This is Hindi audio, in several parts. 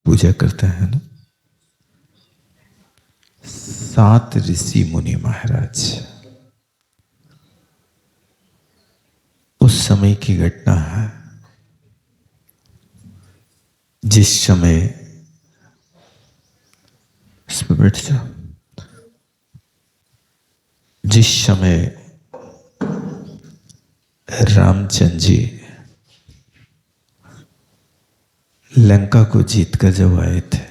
पूजा करते हैं ना। 7 ऋषि मुनि महाराज, उस समय की घटना है जिस समय जिस समय रामचंद्र जी लंका को जीतकर जब आए थे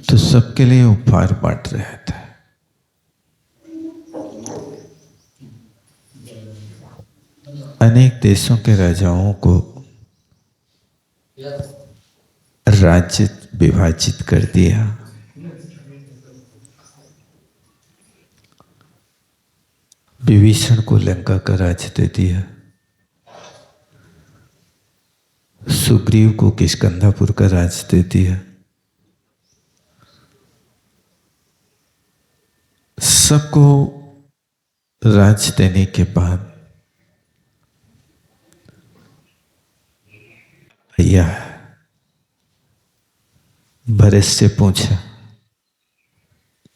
तो सबके लिए उपहार बांट रहे थे। अनेक देशों के राजाओं को राज्य विभाजित कर दिया। विभीषण को लंका का राज्य दे दिया, सुग्रीव को किष्किंधापुर का राज्य दे दिया। सबको राज्य देने के बाद भैया भरत से पूछा,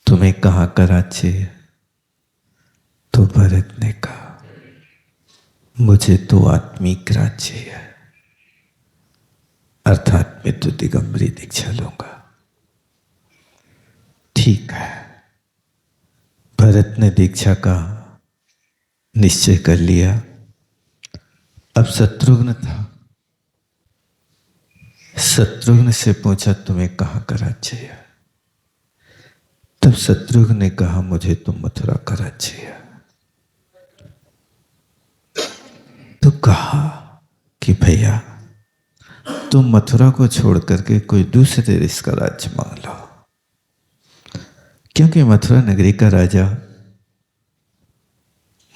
तुम्हें कहाँ का राज्य है? तो भरत ने कहा, मुझे तो आत्मिक राज्य है, अर्थात मैं तो दिगंबरी दीक्षा लूंगा। ठीक है, भरत ने दीक्षा का निश्चय कर लिया। अब शत्रुघ्न था, शत्रुघ्न से पूछा, तुम्हें कहाँ का राज्य है? तब शत्रुघ्न ने कहा, मुझे तो मथुरा का राज्य है। तो कहा कि भैया तुम मथुरा को छोड़ करके कोई दूसरे देश का राज्य मांग लो, क्योंकि मथुरा नगरी का राजा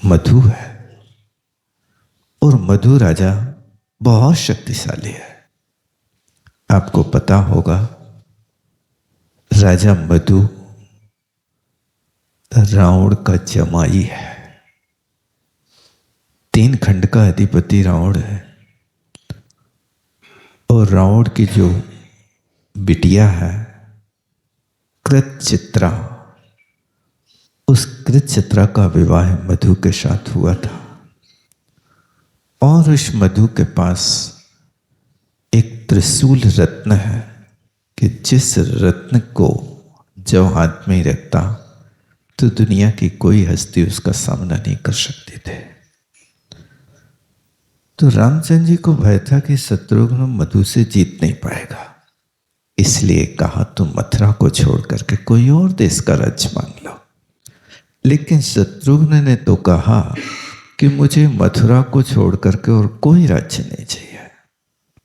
मधु है और मधु राजा बहुत शक्तिशाली है। आपको पता होगा, राजा मधु रावण का जमाई है। 3 खंड का अधिपति रावण है और रावण की जो बिटिया है कृतचित्रा, उस कृतचित्रा का विवाह मधु के साथ हुआ था। और उस मधु के पास एक त्रिशूल रत्न है कि जिस रत्न को जब हाथ में रखता तो दुनिया की कोई हस्ती उसका सामना नहीं कर सकती थे। तो रामचंद्र जी को भय था कि शत्रुघ्न मधु से जीत नहीं पाएगा, इसलिए कहा तुम मथुरा को छोड़ करके कोई और देश का राज्य मांग लो। लेकिन शत्रुघ्न ने तो कहा कि मुझे मथुरा को छोड़ करके और कोई राज्य नहीं चाहिए,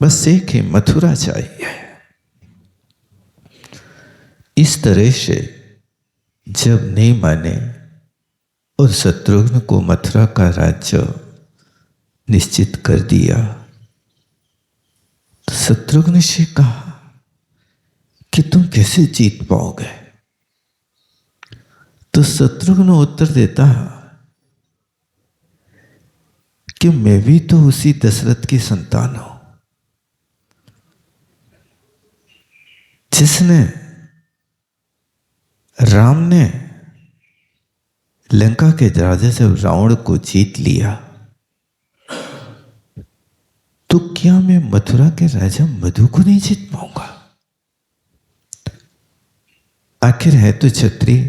बस एक ही मथुरा चाहिए। इस तरह से जब नहीं माने और शत्रुघ्न को मथुरा का राज्य निश्चित कर दिया, तो शत्रुघ्न से कहा कि तुम कैसे जीत पाओगे? तो शत्रुघ्न उत्तर देता कि मैं भी तो उसी दशरथ की संतान हूं जिसने राम ने लंका के राजा से रावण को जीत लिया। तो क्या मैं मथुरा के राजा मधु को नहीं जीत पाऊंगा? आखिर है तो क्षत्रिय,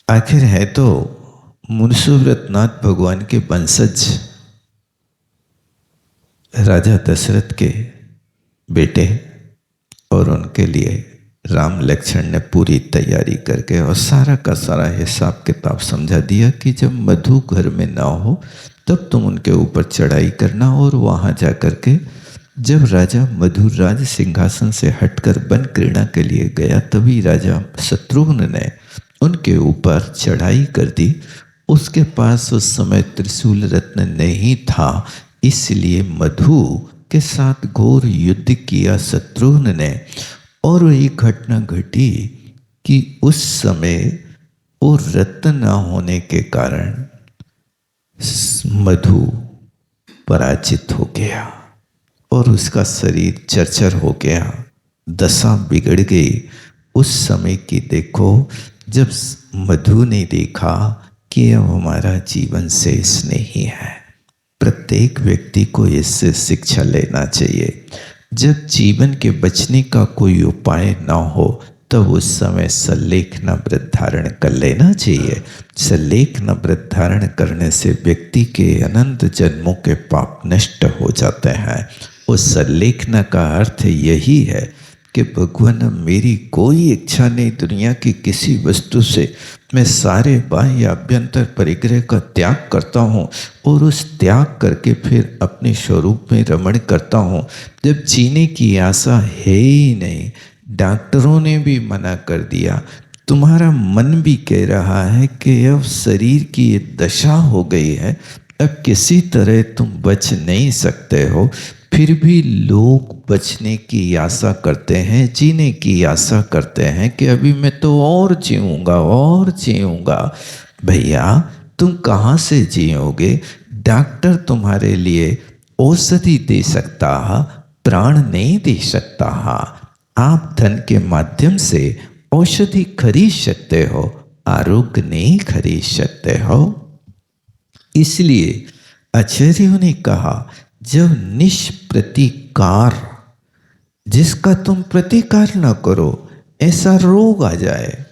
आखिर है तो मुनसुव्रतनाथ भगवान के वंशज, राजा दशरथ के बेटे, और उनके लिए राम लक्ष्मण ने पूरी तैयारी करके और सारा का सारा हिसाब किताब समझा दिया कि जब मधु घर में ना हो तब तुम उनके ऊपर चढ़ाई करना, और वहां जाकर के जब राजा मधु राज सिंहासन से हटकर वन क्रीड़ा के लिए गया तभी राजा शत्रुघ्न ने उनके ऊपर चढ़ाई कर दी। उसके पास उस समय त्रिशूल रत्न नहीं था, इसलिए मधु के साथ घोर युद्ध किया शत्रुघ्न ने। और वही घटना घटी कि उस समय वो रत्न न होने के कारण मधु पराजित हो गया और उसका शरीर चरचर हो गया, दशा बिगड़ गई। उस समय की देखो जब मधु ने देखा कि अब हमारा जीवन शेष नहीं है। प्रत्येक व्यक्ति को इससे शिक्षा लेना चाहिए। जब जीवन के बचने का कोई उपाय ना हो तब उस समय सल्लेखना व्रत धारण कर लेना चाहिए। सल्लेखना व्रत धारण करने से व्यक्ति के अनंत जन्मों के पाप नष्ट हो जाते हैं। उस सल्लेखना का अर्थ यही है कि भगवान मेरी कोई इच्छा नहीं दुनिया की किसी वस्तु से, मैं सारे बाह्य अभ्यंतर परिग्रह का त्याग करता हूँ और उस त्याग करके फिर अपने स्वरूप में रमण करता हूँ। जब जीने की आशा है ही नहीं, डॉक्टरों ने भी मना कर दिया, तुम्हारा मन भी कह रहा है कि अब शरीर की ये दशा हो गई है, अब किसी तरह तुम बच नहीं सकते हो, फिर भी लोग बचने की आशा करते हैं, जीने की आशा करते हैं कि अभी मैं तो और जीऊँगा और जीऊँगा। भैया तुम कहाँ से जियोगे? डॉक्टर तुम्हारे लिए औषधि दे सकता है, प्राण नहीं दे सकता है। आप धन के माध्यम से औषधि खरीद सकते हो, आरोग्य नहीं खरीद सकते हो। इसलिए आचार्यों ने कहा जब निष्प्रतिकार, जिसका तुम प्रतिकार न करो, ऐसा रोग आ जाए,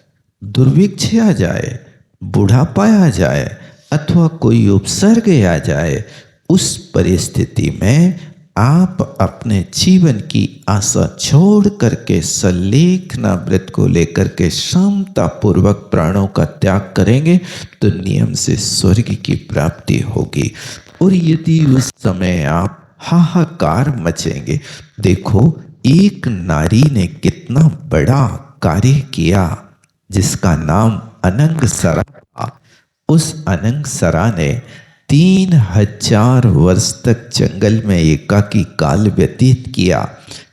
दुर्भिक्ष आ जाए, बुढ़ापा आ जाए अथवा कोई उपसर्ग आ जाए, उस परिस्थिति में आप अपने जीवन की आशा छोड़ करके सल्लेखना व्रत को लेकर के क्षमता पूर्वक प्राणों का त्याग करेंगे तो नियम से स्वर्ग की प्राप्ति होगी। और यदि उस समय आप हाहाकार मचेंगे, देखो एक नारी ने कितना बड़ा कार्य किया जिसका नाम अनंगसरा था। उस अनंगसरा ने 3000 वर्ष तक जंगल में एकाकी काल व्यतीत किया।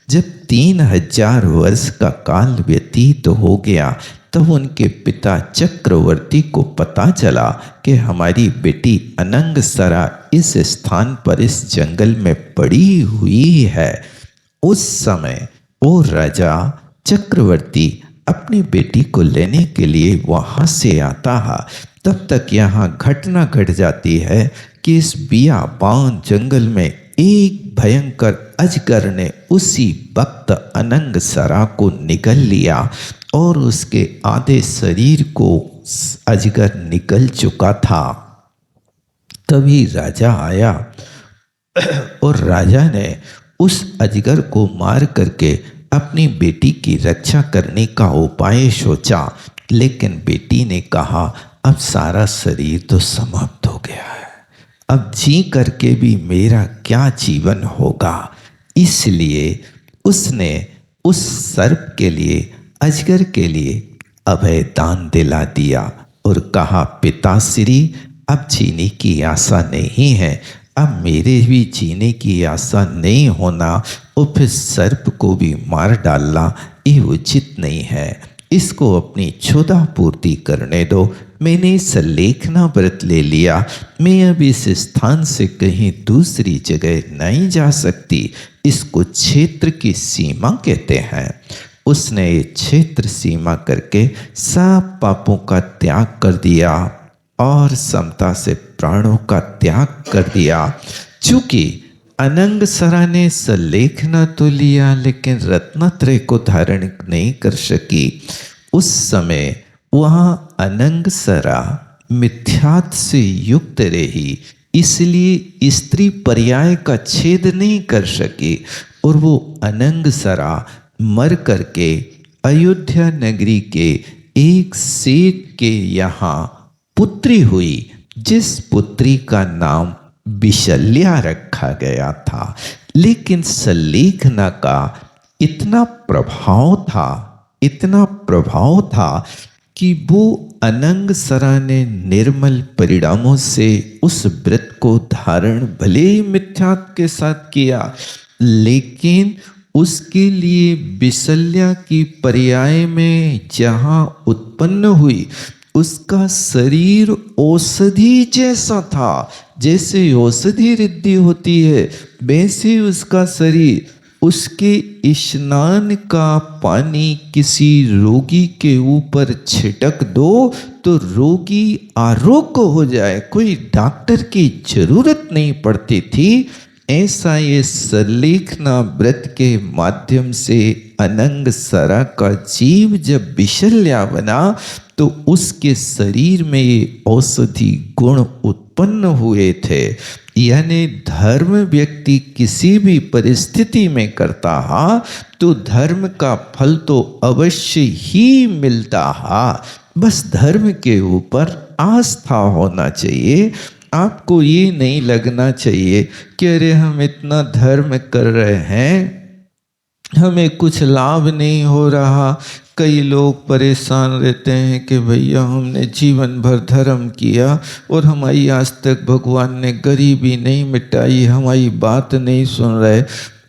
जब 3000 वर्ष का काल व्यतीत हो गया तब उनके पिता चक्रवर्ती को पता चला कि हमारी बेटी अनंगसरा इस स्थान पर इस जंगल में पड़ी हुई है। उस समय वो राजा चक्रवर्ती अपनी बेटी को लेने के लिए वहां से आता है। तब तक यहाँ घटना घट जाती है कि इस बियाबान जंगल में एक भयंकर अजगर ने उसी वक्त अनंगसरा को निगल लिया और उसके आधे शरीर को अजगर निगल चुका था। तभी राजा आया और राजा ने उस अजगर को मार करके अपनी बेटी की रक्षा करने का उपाय सोचा, लेकिन बेटी ने कहा अब सारा शरीर तो समाप्त हो गया है, अब जी करके भी मेरा क्या जीवन होगा। इसलिए उसने उस सर्प के लिए, अजगर के लिए अभय दान दिला दिया और कहा पिताश्री अब जीने की आशा नहीं है, अब मेरे भी जीने की आशा नहीं होना और फिर सर्प को भी मार डालना ये उचित नहीं है, इसको अपनी क्षुधा पूर्ति करने दो। मैंने सल्लेखना व्रत ले लिया, मैं अब इस स्थान से कहीं दूसरी जगह नहीं जा सकती। इसको क्षेत्र की सीमा कहते हैं। उसने ये क्षेत्र सीमा करके सब पापों का त्याग कर दिया और समता से प्राणों का त्याग कर दिया। चूंकि अनंगसरा ने सल्लेखना तो लिया लेकिन रत्नत्रय को धारण नहीं कर सकी, उस समय वहाँ अनंगसरा मिथ्यात्व से युक्त रही, इसलिए स्त्री पर्याय का छेद नहीं कर सकी और वो अनंगसरा मर करके अयोध्या नगरी के एक सेठ के यहाँ पुत्री हुई, जिस पुत्री का नाम विशल्या रखा गया था। लेकिन सल्लेखना का इतना प्रभाव था कि वो अनंगसरा ने निर्मल परिणामों से उस व्रत को धारण भले ही मिथ्यात्व के साथ किया, लेकिन उसके लिए विशल्या की पर्याय में जहाँ उत्पन्न हुई उसका शरीर औषधि जैसा था। जैसे औषधि रिद्धि होती है वैसे उसका शरीर। उसके स्नान का पानी किसी रोगी के ऊपर छिटक दो तो रोगी आरोग्य हो जाए, कोई डॉक्टर की जरूरत नहीं पड़ती थी। ऐसा ये सलेखना व्रत के माध्यम से अनंग सरा का जीव जब विशल्या बना तो उसके शरीर में ये औषधि गुण उत्पन्न हुए थे। यानी धर्म व्यक्ति किसी भी परिस्थिति में करता है तो धर्म का फल तो अवश्य ही मिलता है। बस धर्म के ऊपर आस्था होना चाहिए। आपको ये नहीं लगना चाहिए कि अरे हम इतना धर्म कर रहे हैं हमें कुछ लाभ नहीं हो रहा। कई लोग परेशान रहते हैं कि भैया हमने जीवन भर धर्म किया और हमारी आज तक भगवान ने गरीबी नहीं मिटाई, हमारी बात नहीं सुन रहे।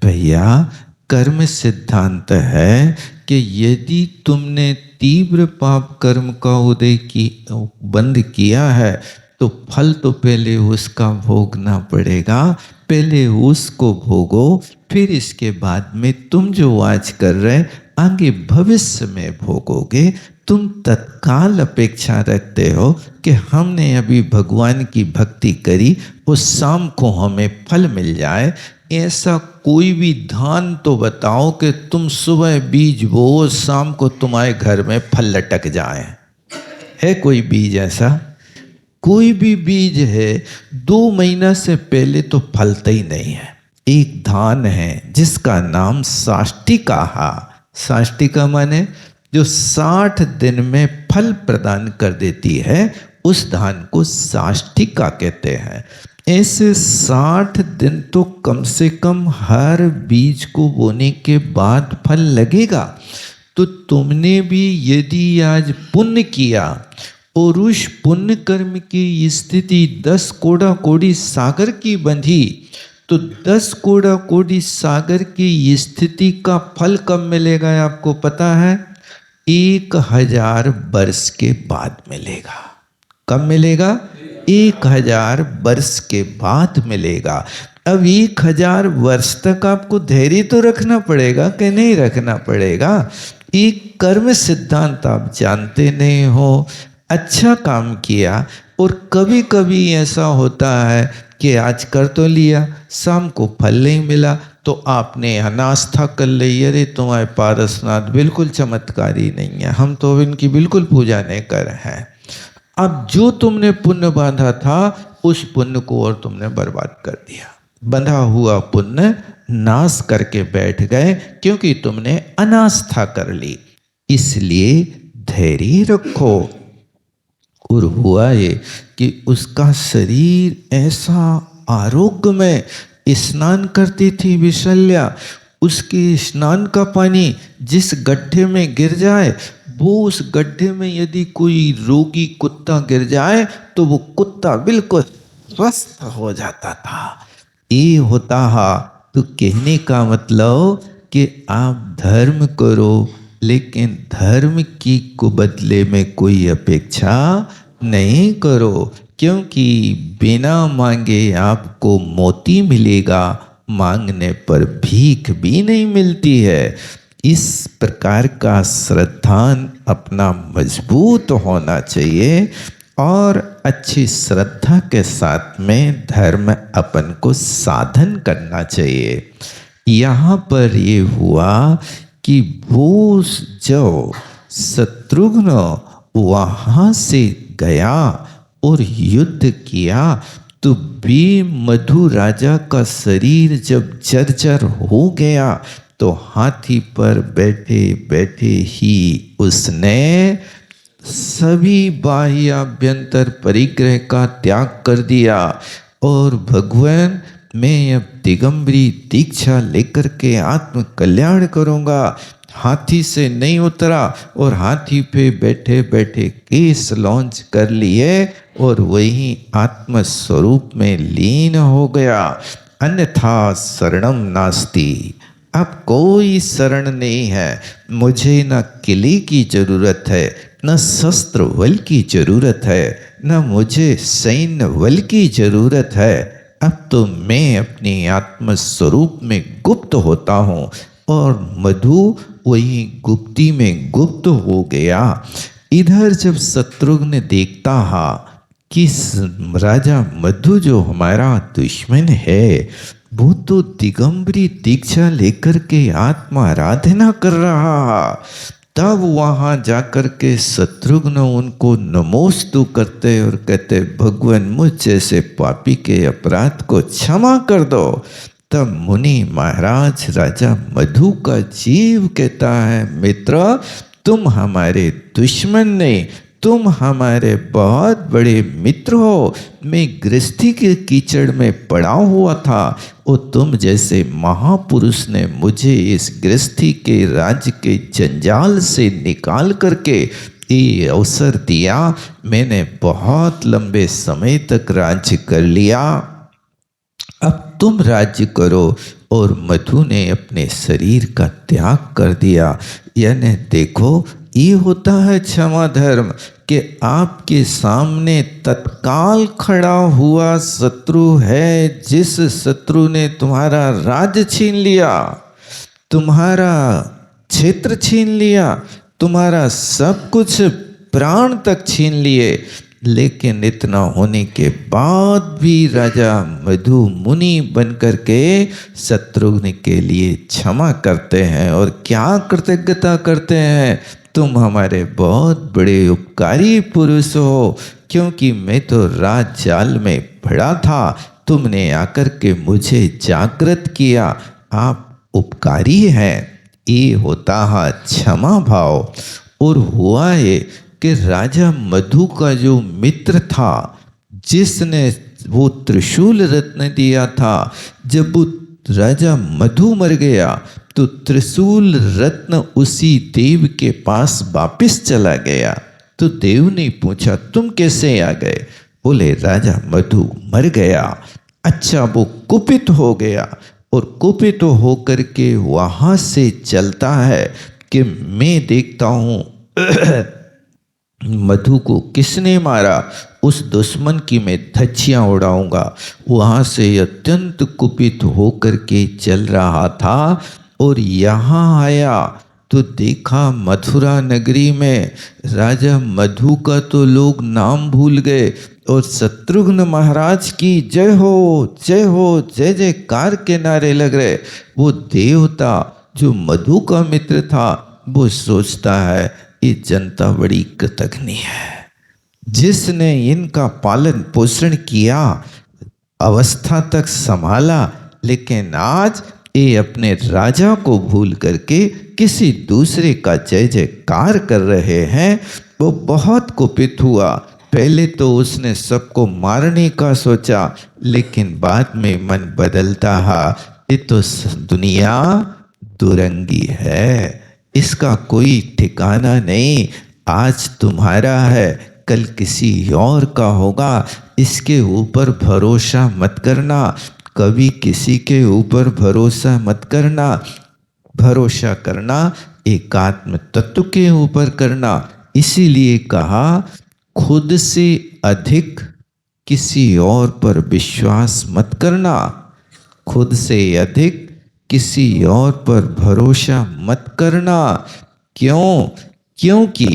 भैया कर्म सिद्धांत है कि यदि तुमने तीव्र पाप कर्म का उदय की बंद किया है तो फल तो पहले उसका भोगना पड़ेगा। पहले उसको भोगो, फिर इसके बाद में तुम जो आज कर रहे आगे भविष्य में भोगोगे। तुम तत्काल अपेक्षा रखते हो कि हमने अभी भगवान की भक्ति करी, उस शाम को हमें फल मिल जाए। ऐसा कोई भी धान तो बताओ कि तुम सुबह बीज बो शाम को तुम्हारे घर में फल लटक जाए। है कोई बीज ऐसा? कोई भी बीज है 2 महीना से पहले तो फलता ही नहीं है। एक धान है जिसका नाम साष्टिका है। साष्टिका माने जो 60 दिन में फल प्रदान कर देती है, उस धान को साष्टिका कहते हैं। ऐसे 60 दिन तो कम से कम हर बीज को बोने के बाद फल लगेगा। तो तुमने भी यदि आज पुण्य किया और उस पुण्य कर्म की स्थिति 10 कोड़ा कोड़ी सागर की बंधी तो 10 कोड़ा कोड़ी सागर की स्थिति का फल कब मिलेगा आपको पता है? 1000 वर्ष के बाद मिलेगा। कब मिलेगा? 1000 वर्ष के बाद मिलेगा। अब 1000 वर्ष तक आपको धैर्य तो रखना पड़ेगा कि नहीं रखना पड़ेगा? एक कर्म सिद्धांत आप जानते नहीं हो। अच्छा काम किया और कभी कभी ऐसा होता है कि आज कर तो लिया, शाम को फल नहीं मिला तो आपने अनास्था कर ली, अरे तुम्हारे पारसनाथ बिल्कुल चमत्कारी नहीं है, हम तो इनकी बिल्कुल पूजा नहीं कर रहे हैं। अब जो तुमने पुण्य बांधा था उस पुण्य को और तुमने बर्बाद कर दिया। बंधा हुआ पुण्य नाश करके बैठ गए क्योंकि तुमने अनास्था कर ली। इसलिए धैर्य रखो। और हुआ ये कि उसका शरीर ऐसा आरोग्य में स्नान करती थी विशल्या। उसके स्नान का पानी जिस गड्ढे में गिर जाए वो उस गड्ढे में यदि कोई रोगी कुत्ता गिर जाए तो वो कुत्ता बिल्कुल स्वस्थ हो जाता था। ये होता है। तो कहने का मतलब कि आप धर्म करो लेकिन धर्म की को बदले में कोई अपेक्षा नहीं करो, क्योंकि बिना मांगे आपको मोती मिलेगा, मांगने पर भीख भी नहीं मिलती है। इस प्रकार का श्रद्धान अपना मजबूत होना चाहिए और अच्छी श्रद्धा के साथ में धर्म अपन को साधन करना चाहिए। यहाँ पर ये हुआ कि वो जो शत्रुघ्न वहाँ से गया और युद्ध किया तो मधु राजा का शरीर जब जर्जर हो गया तो हाथी पर बैठे बैठे ही उसने सभी बाह्य आभ्यंतर परिग्रह का त्याग कर दिया और भगवान मैं अब दिगंबरी दीक्षा लेकर के आत्म कल्याण करूंगा। हाथी से नहीं उतरा और हाथी पे बैठे बैठे केस लॉन्च कर लिए और वही आत्म स्वरूप में लीन हो गया। अन्यथा शरणम नास्ति। अब कोई शरण नहीं है। मुझे न किले की जरूरत है न शस्त्र बल की जरूरत है, न मुझे सैन्य बल की जरूरत है। अब तो मैं अपने आत्म स्वरूप में गुप्त होता हूँ और मधु वही गुप्ती में गुप्त हो गया। इधर जब शत्रुघ्न देखता हा कि राजा मधु जो हमारा दुश्मन है वो तो दिगंबरी दीक्षा लेकर के आत्माराधना कर रहा, तब वहां जाकर के शत्रुघ्न उनको नमोस्तु करते और कहते भगवान मुझ जैसे पापी के अपराध को क्षमा कर दो। तब मुनि महाराज राजा मधु का जीव कहता है मित्र तुम हमारे दुश्मन नहीं, तुम हमारे बहुत बड़े मित्र हो। मैं गृहस्थी के कीचड़ में पड़ा हुआ था और तुम जैसे महापुरुष ने मुझे इस गृहस्थी के राज्य के जंजाल से निकाल करके ये अवसर दिया। मैंने बहुत लंबे समय तक राज्य कर लिया, अब तुम राज्य करो। और मधु ने अपने शरीर का त्याग कर दिया। यानी देखो ये होता है क्षमा धर्म कि आपके सामने तत्काल खड़ा हुआ शत्रु है, जिस शत्रु ने तुम्हारा राज्य छीन लिया, तुम्हारा क्षेत्र छीन लिया, तुम्हारा सब कुछ प्राण तक छीन लिए, लेकिन इतना होने के बाद भी राजा मधु मुनि बनकर के शत्रुघ्न के लिए क्षमा करते हैं और क्या कृतज्ञता करते हैं, तुम हमारे बहुत बड़े उपकारी पुरुष हो, क्योंकि मैं तो राज जाल में पड़ा था, तुमने आकर के मुझे जागृत किया, आप उपकारी हैं। ये होता है क्षमा भाव। और हुआ ये कि राजा मधु का जो मित्र था जिसने वो त्रिशूल रत्न दिया था, जब वो राजा मधु मर गया तो त्रिशूल रत्न उसी देव के पास वापिस चला गया। तो देव ने पूछा तुम कैसे आ गए? बोले राजा मधु मर गया। अच्छा, वो कुपित हो गया और कुपित होकर के वहां से चलता है कि मैं देखता हूं मधु को किसने मारा, उस दुश्मन की मैं धज्जियां उड़ाऊंगा। वहां से अत्यंत कुपित होकर के चल रहा था और यहाँ आया तो देखा मथुरा नगरी में राजा मधु का तो लोग नाम भूल गए और शत्रुघ्न महाराज की जय हो जय हो जय जयकार के नारे लग रहे। वो देवता जो मधु का मित्र था वो सोचता है ये जनता बड़ी कृतज्ञ है, जिसने इनका पालन पोषण किया, अवस्था तक संभाला, लेकिन आज ये अपने राजा को भूल करके किसी दूसरे का जय जयकार कर रहे हैं। वो बहुत कुपित हुआ। पहले तो उसने सबको मारने का सोचा, लेकिन बाद में मन बदलता है, ये तो दुनिया दुरंगी है, इसका कोई ठिकाना नहीं, आज तुम्हारा है कल किसी और का होगा, इसके ऊपर भरोसा मत करना, कभी किसी के ऊपर भरोसा मत करना। भरोसा करना एकात्म तत्व के ऊपर करना। इसीलिए कहा खुद से अधिक किसी और पर विश्वास मत करना, खुद से अधिक किसी और पर भरोसा मत करना। क्यों? क्योंकि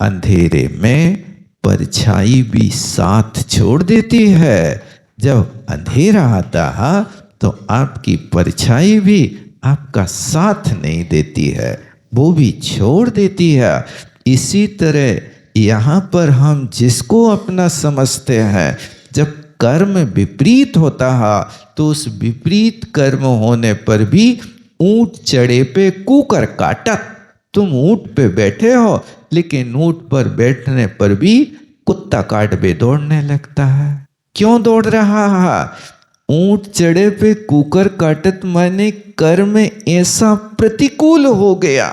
अंधेरे में परछाई भी साथ छोड़ देती है। जब अंधेरा आता है तो आपकी परछाई भी आपका साथ नहीं देती है, वो भी छोड़ देती है। इसी तरह यहाँ पर हम जिसको अपना समझते हैं, जब कर्म विपरीत होता है तो उस विपरीत कर्म होने पर भी ऊंट चढ़े पे कुकर काटत। तुम ऊंट पे बैठे हो लेकिन ऊंट पर बैठने पर भी कुत्ता काट पे दौड़ने लगता है। क्यों दौड़ रहा है? ऊंट चढ़े पे कुकर काटत माने कर्म ऐसा प्रतिकूल हो गया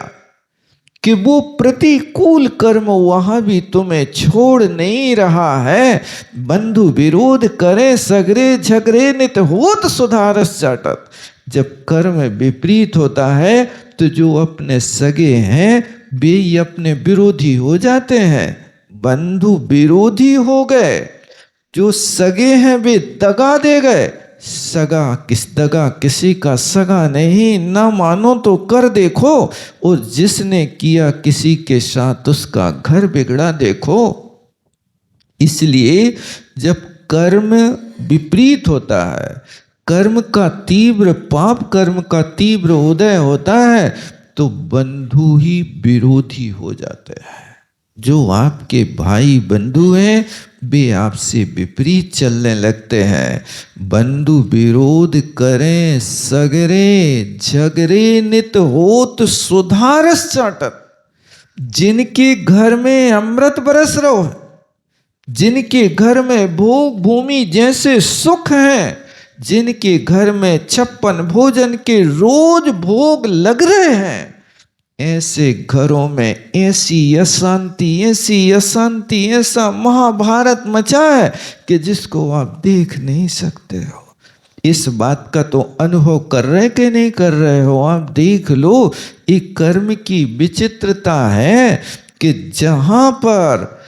कि वो प्रतिकूल कर्म वहां भी तुम्हें छोड़ नहीं रहा है। बंधु विरोध करे सगरे झगरे नित होत सुधारस चाटत। जब कर्म विपरीत होता है तो जो अपने सगे हैं वे ही अपने विरोधी हो जाते हैं। बंधु विरोधी हो गए, जो सगे हैं वे दगा दे गए। सगा दगा किसी का सगा नहीं, ना मानो तो कर देखो, और जिसने किया किसी के साथ उसका घर बिगड़ा देखो। इसलिए जब कर्म विपरीत होता है, कर्म का तीव्र पाप कर्म का तीव्र उदय होता है, तो बंधु ही विरोधी हो जाते हैं। जो आपके भाई बंधु हैं वे आपसे विपरीत चलने लगते हैं। बंधु विरोध करें सगरे, झगरे नित होत सुधारस चाटत। जिनके घर में अमृत बरस रहो, जिनके घर में भोग भूमि जैसे सुख हैं, जिनके घर में 56 भोजन के रोज भोग लग रहे हैं, ऐसे घरों में ऐसी अशांति, ऐसा महाभारत मचा है कि जिसको आप देख नहीं सकते हो। इस बात का तो अनुभव कर रहे कि नहीं कर रहे हो? आप देख लो, एक कर्म की विचित्रता है कि जहां पर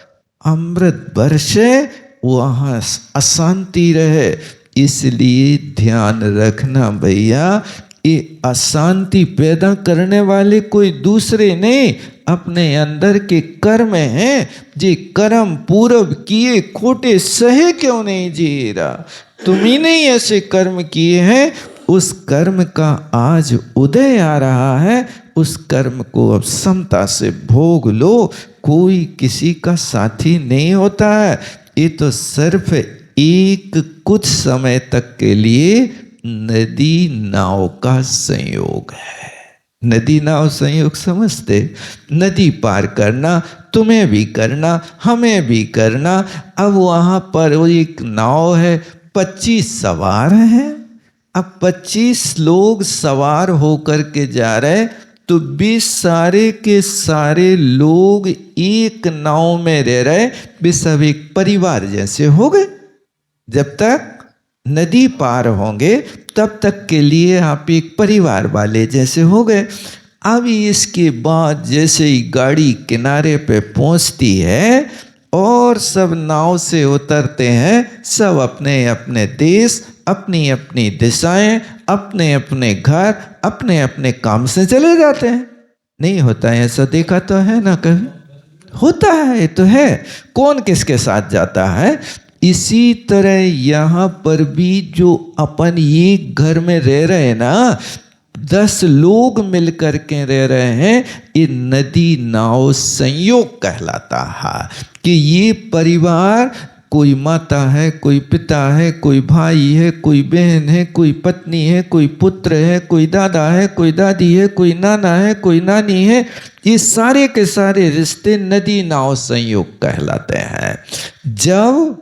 अमृत बरसे वहां अशांति रहे। इसलिए ध्यान रखना भैया, ये अशांति पैदा करने वाले कोई दूसरे नहीं, अपने अंदर के कर्म हैं। जे कर्म पूरब किए खोटे सहे क्यों नहीं जी रहा? तुम ही नहीं ऐसे कर्म किए हैं, उस कर्म का आज उदय आ रहा है, उस कर्म को अब समता से भोग लो। कोई किसी का साथी नहीं होता है, ये तो सिर्फ एक कुछ समय तक के लिए नदी नाव का संयोग है। नदी नाव संयोग समझते? नदी पार करना, तुम्हें भी करना, हमें भी करना। अब वहां पर एक नाव है, 25 सवार हैं। अब 25 लोग सवार होकर के जा रहे, तो 20 सारे के सारे लोग एक नाव में रह रहे, वे सब एक परिवार जैसे हो गए। जब तक नदी पार होंगे तब तक के लिए आप एक परिवार वाले जैसे हो गए। अब इसके बाद जैसे ही गाड़ी किनारे पे पहुंचती है और सब नाव से उतरते हैं, सब अपने अपने देश, अपनी अपनी दिशाएं, अपने अपने घर, अपने अपने काम से चले जाते हैं। नहीं होता है ऐसा? देखा तो है ना कभी? होता है, ये तो है। कौन किसके साथ जाता है? इसी तरह यहाँ पर भी जो अपन एक घर में रह रहे हैं ना, 10 लोग मिलकर के रह रहे हैं, ये नदी नाव संयोग कहलाता है। कि ये परिवार, कोई माता है, कोई पिता है, कोई भाई है, कोई बहन है, कोई पत्नी है, कोई पुत्र है, कोई दादा है, कोई दादी है, कोई नाना है, कोई नानी है, ये सारे के सारे रिश्ते नदी नाव संयोग कहलाते हैं। जब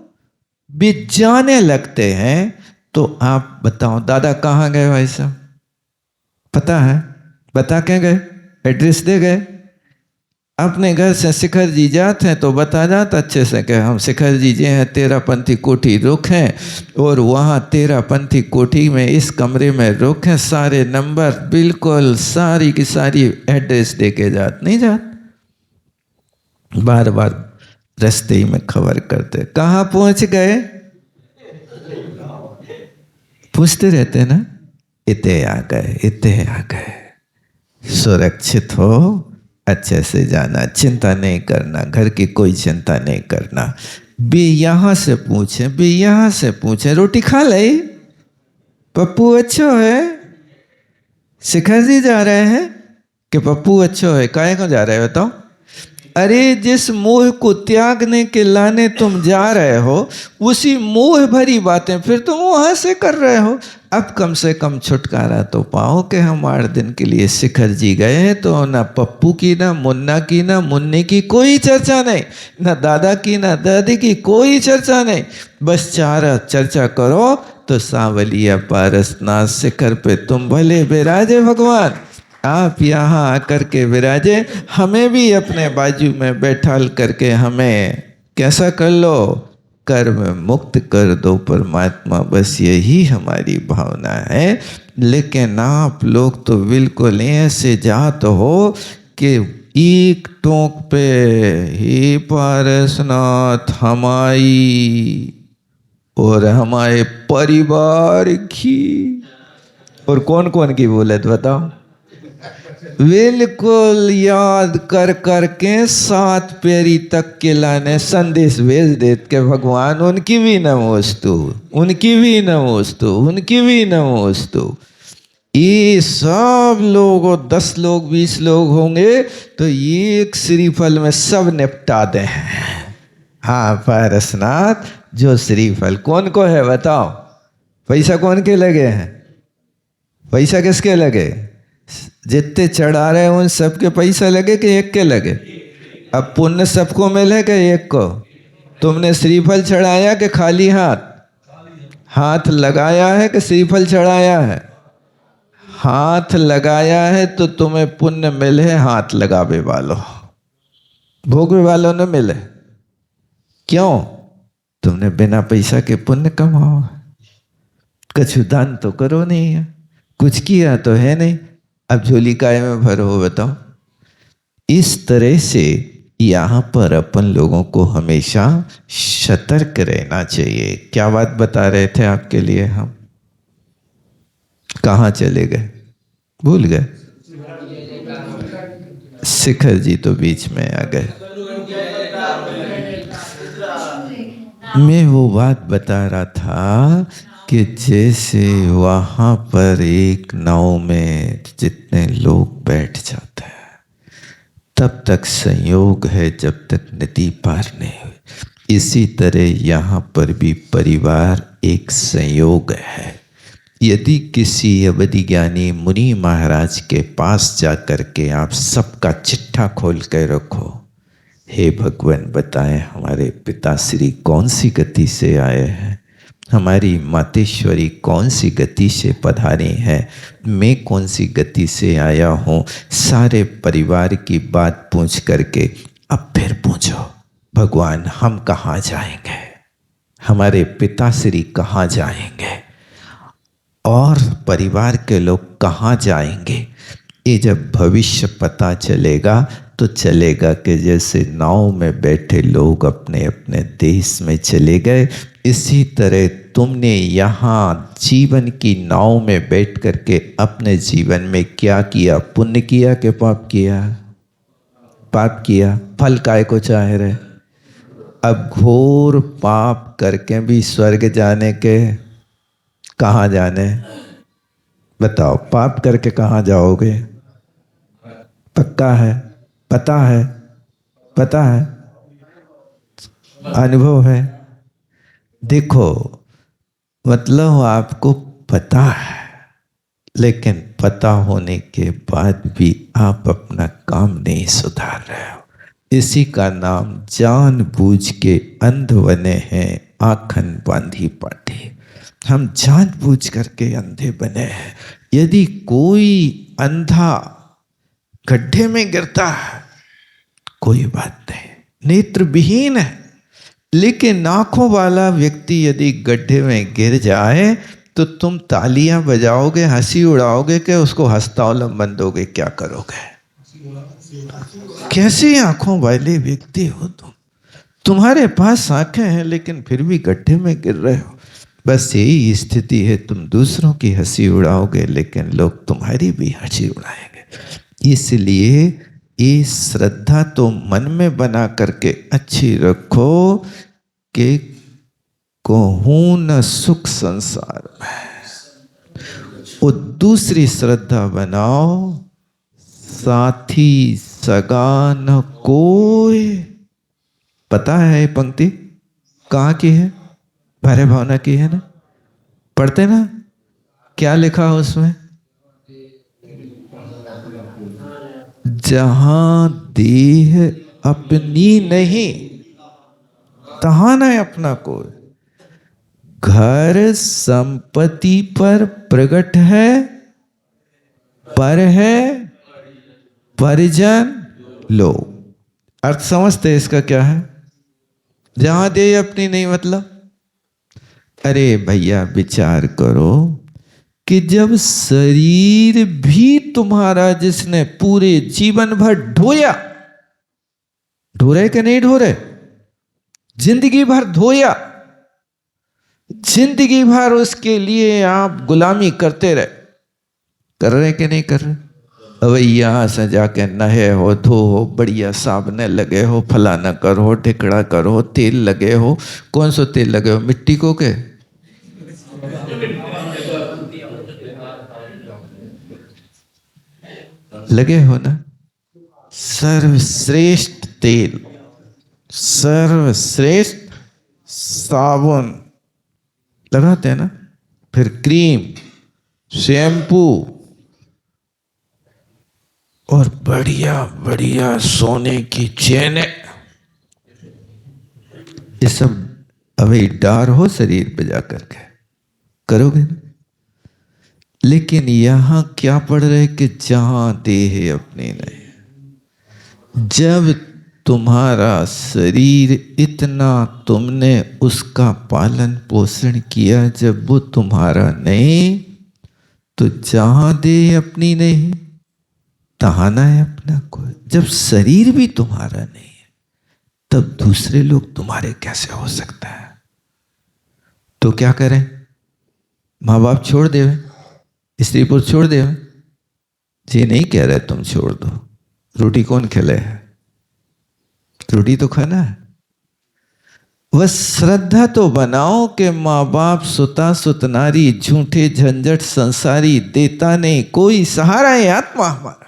वे जाने लगते हैं तो आप बताओ, दादा कहाँ गए भाई साहब? पता है? बता के गए? एड्रेस दे गए? अपने घर से शिखर जी जाते हैं तो बता जाता अच्छे से कि हम शिखर जी जे हैं, 13 पंथी कोठी रुक हैं, और वहाँ 13 पंथी कोठी में इस कमरे में रुक हैं। सारे नंबर बिल्कुल सारी की सारी एड्रेस दे के जात नहीं जात। बार बार रास्ते ही में खबर करते, कहाँ पहुंच गए? पूछते रहते ना, इतने आ गए, इतने आ गए। सुरक्षित हो, अच्छे से जाना, चिंता नहीं करना, घर की कोई चिंता नहीं करना। बे यहाँ से पूछे, बे यहाँ से पूछे, रोटी खा ले, पप्पू अच्छो है? शिखर जी जा रहे हैं कि पप्पू अच्छो है? काहे को जा रहे हो बताओ? अरे जिस मोह को त्यागने के लाने तुम जा रहे हो, उसी मोह भरी बातें फिर तुम वहां से कर रहे हो। अब कम से कम छुटकारा तो पाओ कि हम 8 दिन के लिए शिखर जी गए हैं, तो ना पप्पू की, ना मुन्ना की, ना मुन्नी की कोई चर्चा नहीं, ना दादा की, ना दादी की कोई चर्चा नहीं। बस चर्चा करो तो सांवलिया पारसनाथ शिखर पे तुम भले विराजे भगवान। आप यहाँ आकर के विराजे, हमें भी अपने बाजू में बैठाल करके हमें कैसा कर लो, कर्म मुक्त कर दो परमात्मा। बस यही हमारी भावना है। लेकिन आप लोग तो बिल्कुल ऐसे जात हो कि एक टोक पे, हे पारसनाथ हमारी और हमारे परिवार की। और कौन कौन की बोलत बताओ? बिल्कुल याद कर करके 7 पेरी तक के लाने संदेश भेज देते के भगवान उनकी भी नमोस्तु, उनकी भी नमोस्तु, उनकी भी नमोस्तु। ये सब लोग, 10 लोग 20 लोग होंगे तो एक श्रीफल में सब निपटा दें। हाँ पारसनाथ, जो श्रीफल कौन को है बताओ? पैसा कौन के लगे हैं? पैसा किसके लगे? जितने चढ़ा रहे हैं उन सबके पैसा लगे कि एक के लगे? अब पुण्य सबको मिले कि एक को? तुमने श्रीफल चढ़ाया कि खाली हाथ? हाथ लगाया है कि श्रीफल चढ़ाया है? हाथ लगाया है तो तुम्हें पुण्य मिले, हाथ लगावे वालों, भोगवे वालों ने मिले। क्यों? तुमने बिना पैसा के पुण्य कमाओ, कछु दान तो करो नहीं है, कुछ किया तो है नहीं, अब झोली काय में भरो बताओ? इस तरह से यहाँ पर अपन लोगों को हमेशा सतर्क रहना चाहिए। क्या बात बता रहे थे आपके लिए हम? कहाँ चले गए? भूल गए? शिखर जी तो बीच में आ गए। मैं वो बात बता रहा था कि जैसे वहाँ पर एक नाव में जितने लोग बैठ जाते हैं तब तक संयोग है जब तक नदी पार नहीं हुई। इसी तरह यहाँ पर भी परिवार एक संयोग है। यदि किसी अवधि ज्ञानी मुनि महाराज के पास जाकर के आप सबका चिट्ठा खोल कर रखो, हे भगवान बताएं हमारे पिताश्री कौन सी गति से आए हैं, हमारी मातेश्वरी कौन सी गति से पधारी हैं, मैं कौन सी गति से आया हूँ, सारे परिवार की बात पूछ करके अब फिर पूछो भगवान हम कहाँ जाएंगे, हमारे पिताश्री कहाँ जाएंगे और परिवार के लोग कहाँ जाएंगे। ये जब भविष्य पता चलेगा तो चलेगा कि जैसे नाव में बैठे लोग अपने अपने देश में चले गए, इसी तरह तुमने यहाँ जीवन की नाव में बैठ करके अपने जीवन में क्या किया? पुण्य किया कि पाप किया? पाप किया। फल काय को चाह रहे? अब घोर पाप करके भी स्वर्ग जाने के कहाँ जाने? बताओ, पाप करके कहाँ जाओगे? पक्का है? पता है? पता है? अनुभव है? देखो, मतलब आपको पता है, लेकिन पता होने के बाद भी आप अपना काम नहीं सुधार रहे हो। इसी का नाम जानबूझ के अंध बने हैं, आँखन बांधी पाटे। हम जानबूझ करके अंधे बने हैं। यदि कोई अंधा गड्ढे में गिरता है कोई बात नहीं, नेत्र विहीन है, लेकिन आंखों वाला व्यक्ति यदि गड्ढे में गिर जाए तो तुम तालियां बजाओगे, हंसी उड़ाओगे कि उसको हस्तावलंबन दोगे? क्या करोगे? कैसी आंखों वाले व्यक्ति हो तुम? तुम्हारे पास आंखें हैं लेकिन फिर भी गड्ढे में गिर रहे हो। बस यही स्थिति है, तुम दूसरों की हंसी उड़ाओगे लेकिन लोग तुम्हारी भी हंसी उड़ाएंगे। इसलिए ये श्रद्धा तो मन में बना करके अच्छी रखो कि कहूँ न सुख संसार में। और दूसरी श्रद्धा बनाओ, साथी सगा न कोई। पता है ये पंक्ति कहाँ की है? भरे भावना की है ना? पढ़ते ना? क्या लिखा है उसमें? जहां देह अपनी नहीं तहां न अपना कोई। घर संपत्ति पर प्रकट है, पर है परिजन लोग। अर्थ समझते हैं इसका क्या है? जहां देह अपनी नहीं मतलब, अरे भैया विचार करो, कि जब शरीर भी तुम्हारा जिसने पूरे जीवन भर ढोया, ढो रहे कि नहीं ढो रहे, जिंदगी भर धोया, जिंदगी भर उसके लिए आप गुलामी करते रहे, कर रहे कि नहीं कर रहे? अब यहां से जाके नहे हो, धो हो, बढ़िया साबने लगे हो, फलाना करो, ढिकड़ा करो, तेल लगे हो, कौन सा तेल लगे हो, मिट्टी को के लगे हो ना, सर्वश्रेष्ठ तेल, सर्वश्रेष्ठ साबुन लगाते हैं ना, फिर क्रीम, शैम्पू, और बढ़िया बढ़िया सोने की चेनें, ये सब अभी डार हो शरीर पे जाकर के करोगे ना। लेकिन यहां क्या पढ़ रहे कि जहां देह अपनी नहीं, जब तुम्हारा शरीर इतना तुमने उसका पालन पोषण किया, जब वो तुम्हारा नहीं, तो जहां देह अपनी नहीं तहां ना है अपना कोई। जब शरीर भी तुम्हारा नहीं है, तब दूसरे लोग तुम्हारे कैसे हो सकता है? तो क्या करें? माँ बाप छोड़ देवे, स्त्री पुरुष छोड़ देवे, ये नहीं कह रहे तुम छोड़ दो, रोटी कौन खिले है, रोटी तो खाना है। बस श्रद्धा तो बनाओ कि माँ बाप सुता सुतनारी, झूठे झंझट संसारी, देता नहीं कोई सहारा है आत्मा हमारा।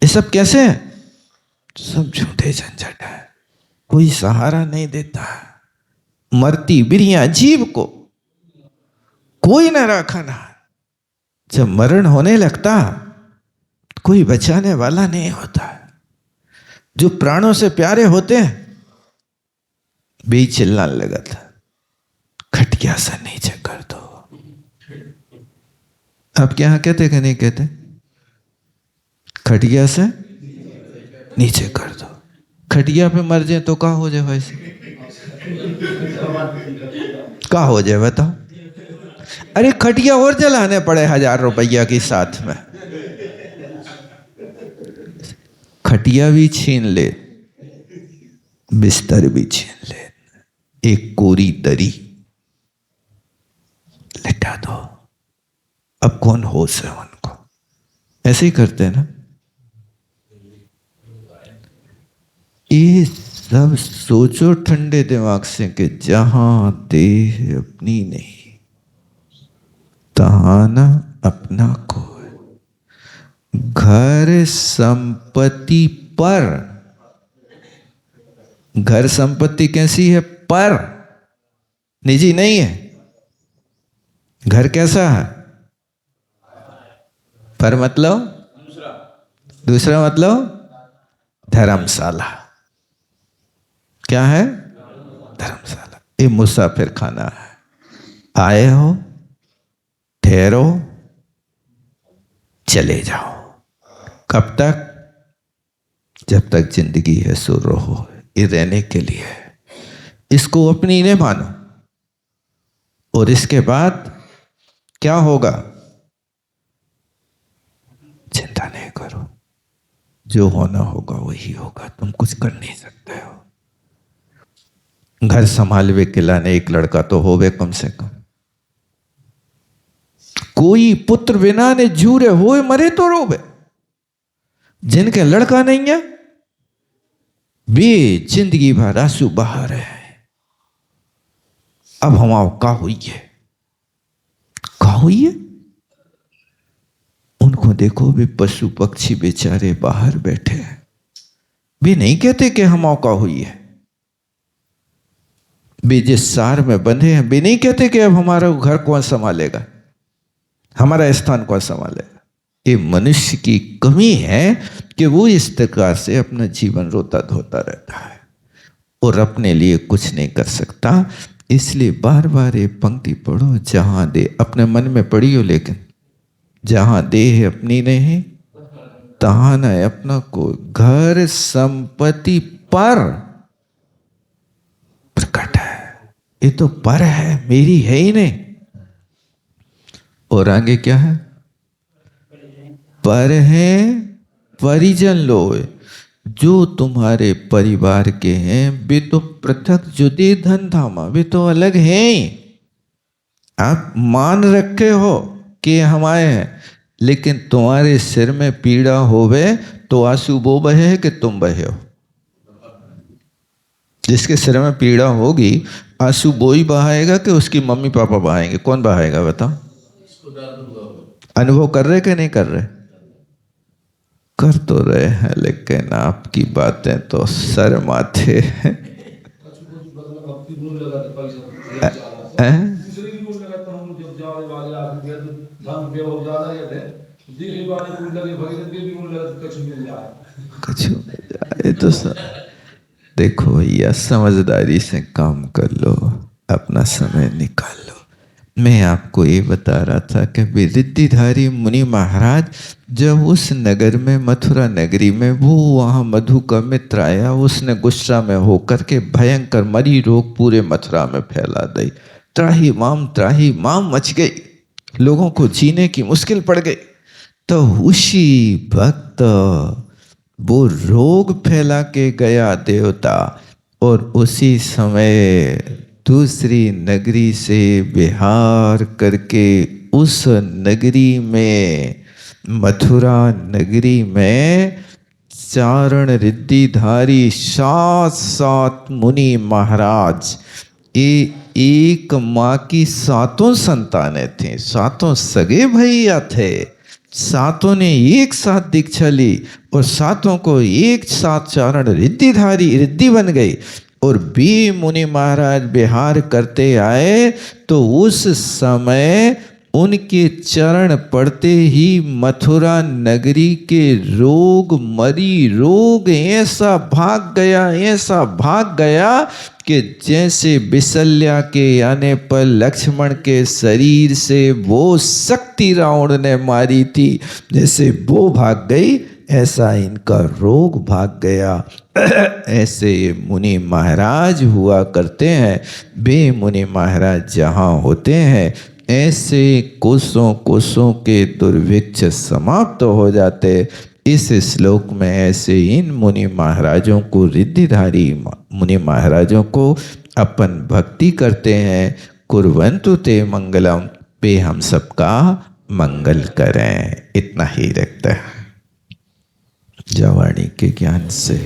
ये सब कैसे है? सब झूठे झंझट है, कोई सहारा नहीं देता। मरती बिरिया जीव को कोई न रखना, जब मरण होने लगता कोई बचाने वाला नहीं होता। जो प्राणों से प्यारे होते हैं बे चिल्लाने लगा था, खटिया से नीचे कर दो। आप क्या कहते कि नहीं कहते? खटिया से नीचे कर दो। खटिया पे मर जाए तो क्या हो जाए? वैसे क्या हो जाए बताओ? अरे खटिया और जलाने पड़े 1000 रुपया की साथ में, खटिया भी छीन ले, बिस्तर भी छीन ले, एक कोरी दरी लिटा दो। अब कौन होश है उनको? ऐसे ही करते हैं ना। ये सब सोचो ठंडे दिमाग से कि जहां देह अपनी नहीं तहां ना अपना कोई। घर संपत्ति पर, घर संपत्ति कैसी है? पर, निजी नहीं है। घर कैसा है? पर मतलब दूसरा मतलब धर्मशाला। क्या है? धर्मशाला। ये मुसाफिर खाना है। आए हो, ठहरो, चले जाओ। कब तक? जब तक जिंदगी है सो रहो। ये रहने के लिए है, इसको अपनी नहीं मानो। और इसके बाद क्या होगा? चिंता नहीं करो, जो होना होगा वही होगा, तुम कुछ कर नहीं सकते हो। घर संभालवे के लाने एक लड़का तो होवे कम से कम। कोई पुत्र बिना ने झूरे होए मरे तो रोवे। जिनके लड़का नहीं है वे जिंदगी भर आंसू बहा रहे हैं। अब हम का हुई है, का हुई है? उनको देखो, वे पशु पक्षी बेचारे बाहर बैठे हैं। वे नहीं कहते कि हम का हुई है। वे जिस सार में बंधे हैं, वे नहीं कहते कि अब हमारा घर कौन संभालेगा, हमारा स्थान कौन संभालेगा। ये मनुष्य की कमी है कि वो इस प्रकार से अपना जीवन रोता धोता रहता है और अपने लिए कुछ नहीं कर सकता। इसलिए बार बार ये पंक्ति पढ़ो, जहां दे, अपने मन में पढ़ियो, लेकिन जहां देह अपनी नहीं तहां न अपना को। घर संपत्ति पर प्रकट है। ये तो पर है, मेरी है ही नहीं। और आगे क्या है? पर है परिजन लोग, जो तुम्हारे परिवार के हैं वे तो पृथक जुदे धन धामा, वे तो अलग हैं। आप मान रखे हो कि हम आए हैं, लेकिन तुम्हारे सिर में पीड़ा होवे तो आंसू वो बहे कि तुम बहे हो? जिसके सिर में पीड़ा होगी आंसू वो ही बहाएगा कि उसकी मम्मी पापा बहाएंगे? कौन बहाएगा बताओ? अनुभव कर रहे कि नहीं कर रहे? कर तो रहे हैं, लेकिन आपकी बातें तो सर माथे हैं। कुछ जाए तो देखो भैया, समझदारी से काम कर लो, अपना समय निकाल लो। मैं आपको ये बता रहा था कि रिद्धिधारी मुनि महाराज जब उस नगर में, मथुरा नगरी में, वो वहाँ मधु का मित्र आया, उसने गुस्सा में होकर के भयंकर मरी रोग पूरे मथुरा में फैला दी। त्राही माम मच गई, लोगों को जीने की मुश्किल पड़ गई। तो उसी वक्त वो रोग फैला के गया देवता, और उसी समय दूसरी नगरी से विहार करके उस नगरी में, मथुरा नगरी में, चारण रिद्धिधारी 7 मुनि महाराज, ये एक माँ की 7 संतानें थीं, 7 सगे भैया थे। 7 ने एक साथ दीक्षा ली और 7 को एक साथ चारण रिद्धिधारी रिद्धि बन गई। और भी मुनि महाराज विहार करते आए तो उस समय उनके चरण पड़ते ही मथुरा नगरी के मरी रोग ऐसा भाग गया कि जैसे विशल्या के आने पर लक्ष्मण के शरीर से वो शक्ति रावण ने मारी थी, जैसे वो भाग गई, ऐसा इनका रोग भाग गया। ऐसे मुनि महाराज हुआ करते हैं। वे मुनि महाराज जहाँ होते हैं, ऐसे कोसों के दुर्भिक्ष समाप्त हो जाते। इस श्लोक में ऐसे इन मुनि महाराजों को, रिद्धिधारी मुनि महाराजों को अपन भक्ति करते हैं। कुर्वन्तु ते मंगलम, पे हम सबका मंगल करें। इतना ही रखता है जवाणी के ज्ञान से।